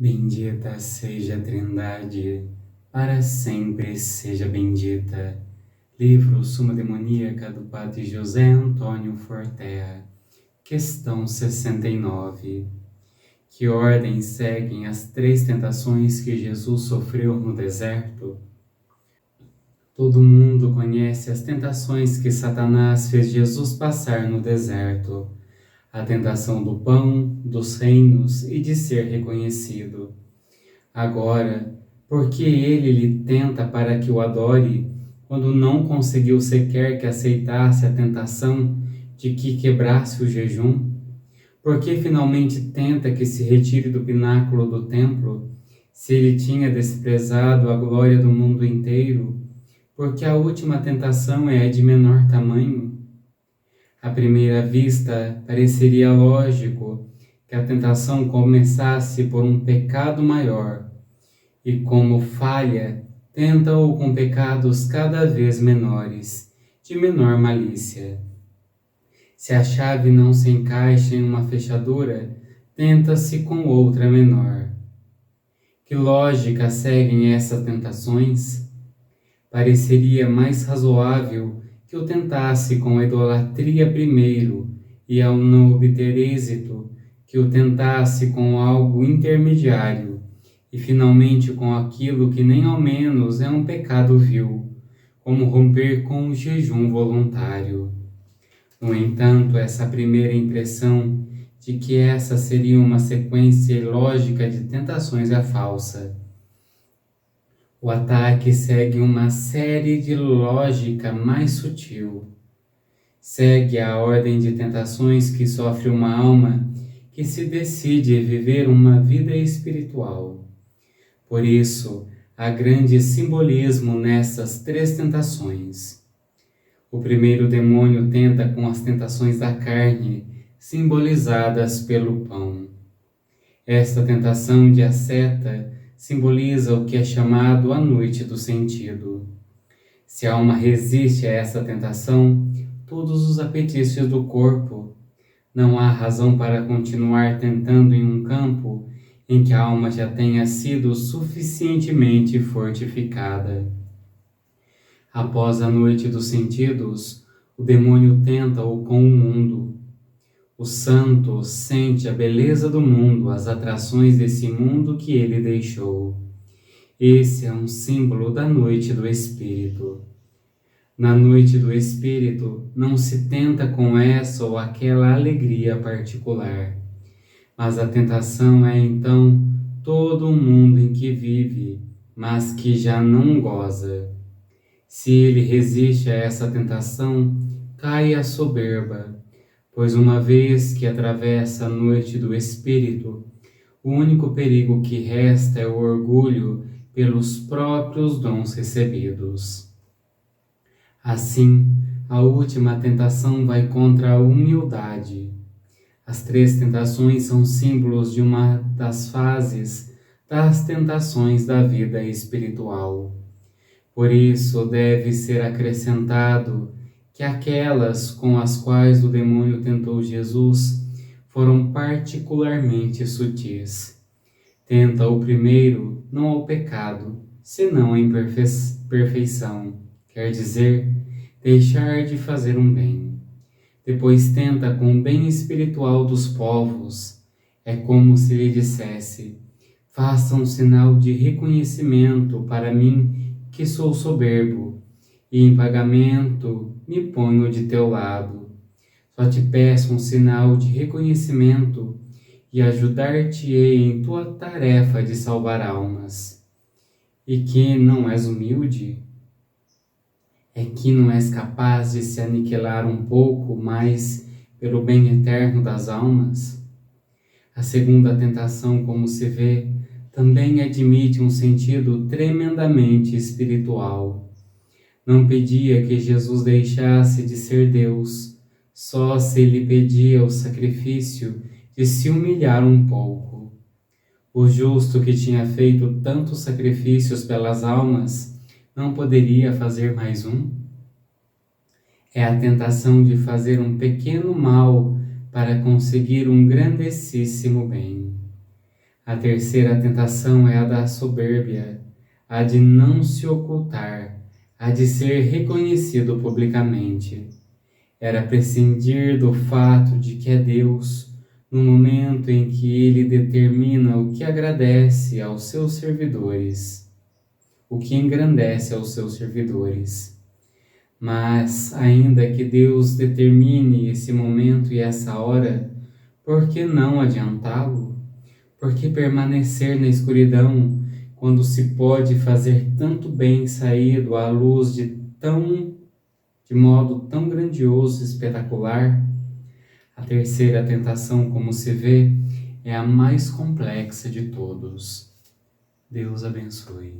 Bendita seja a Trindade, para sempre seja bendita. Livro Suma Demoníaca do Padre José Antônio Fortea. Questão 69. Que ordem seguem as três tentações que Jesus sofreu no deserto? Todo mundo conhece as tentações que Satanás fez Jesus passar no deserto. A tentação do pão, dos reinos e de ser reconhecido. Agora, por que ele lhe tenta para que o adore, quando não conseguiu sequer que aceitasse a tentação de que quebrasse o jejum? Por que finalmente tenta que se retire do pináculo do templo, se ele tinha desprezado a glória do mundo inteiro? Porque a última tentação é a de menor tamanho? À primeira vista, pareceria lógico que a tentação começasse por um pecado maior, e como falha, tenta-o com pecados cada vez menores, de menor malícia. Se a chave não se encaixa em uma fechadura, tenta-se com outra menor. Que lógica seguem essas tentações? Pareceria mais razoável que o tentasse com a idolatria primeiro, e ao não obter êxito, que o tentasse com algo intermediário, e finalmente com aquilo que nem ao menos é um pecado vil, como romper com o jejum voluntário. No entanto, essa primeira impressão de que essa seria uma sequência ilógica de tentações é falsa. O ataque segue uma série de lógica mais sutil. Segue a ordem de tentações que sofre uma alma que se decide viver uma vida espiritual. Por isso, há grande simbolismo nessas três tentações. O primeiro demônio tenta com as tentações da carne, simbolizadas pelo pão. Esta tentação de asceta simboliza o que é chamado a noite do sentido. Se a alma resiste a essa tentação, todos os apetites do corpo, não há razão para continuar tentando em um campo em que a alma já tenha sido suficientemente fortificada. Após a noite dos sentidos, o demônio tenta-o com o mundo. O santo sente a beleza do mundo, as atrações desse mundo que ele deixou. Esse é um símbolo da noite do Espírito. Na noite do Espírito, não se tenta com essa ou aquela alegria particular, mas a tentação é então todo o mundo em que vive, mas que já não goza. Se ele resiste a essa tentação, cai a soberba, pois uma vez que atravessa a noite do Espírito, o único perigo que resta é o orgulho pelos próprios dons recebidos. Assim, a última tentação vai contra a humildade. As três tentações são símbolos de uma das fases das tentações da vida espiritual. Por isso, deve ser acrescentado que aquelas com as quais o demônio tentou Jesus foram particularmente sutis. Tenta o primeiro não ao pecado, senão à imperfeição, quer dizer, deixar de fazer um bem. Depois tenta com o bem espiritual dos povos. É como se lhe dissesse: faça um sinal de reconhecimento para mim que sou soberbo, e em pagamento me ponho de teu lado. Só te peço um sinal de reconhecimento e ajudar-te-ei em tua tarefa de salvar almas. E que não és humilde? É que não és capaz de se aniquilar um pouco mais pelo bem eterno das almas? A segunda tentação, como se vê, também admite um sentido tremendamente espiritual. Não pedia que Jesus deixasse de ser Deus, só se lhe pedia o sacrifício de se humilhar um pouco. O justo que tinha feito tantos sacrifícios pelas almas, não poderia fazer mais um? É a tentação de fazer um pequeno mal para conseguir um grandessíssimo bem. A terceira tentação é a da soberbia, a de não se ocultar, a de ser reconhecido publicamente. Era prescindir do fato de que é Deus, no momento em que Ele determina o que agradece aos seus servidores, o que engrandece aos seus servidores. Mas, ainda que Deus determine esse momento e essa hora, por que não adiantá-lo? Por que permanecer na escuridão quando se pode fazer tanto bem saído à luz de modo tão grandioso e espetacular? A terceira tentação, como se vê, é a mais complexa de todos. Deus abençoe.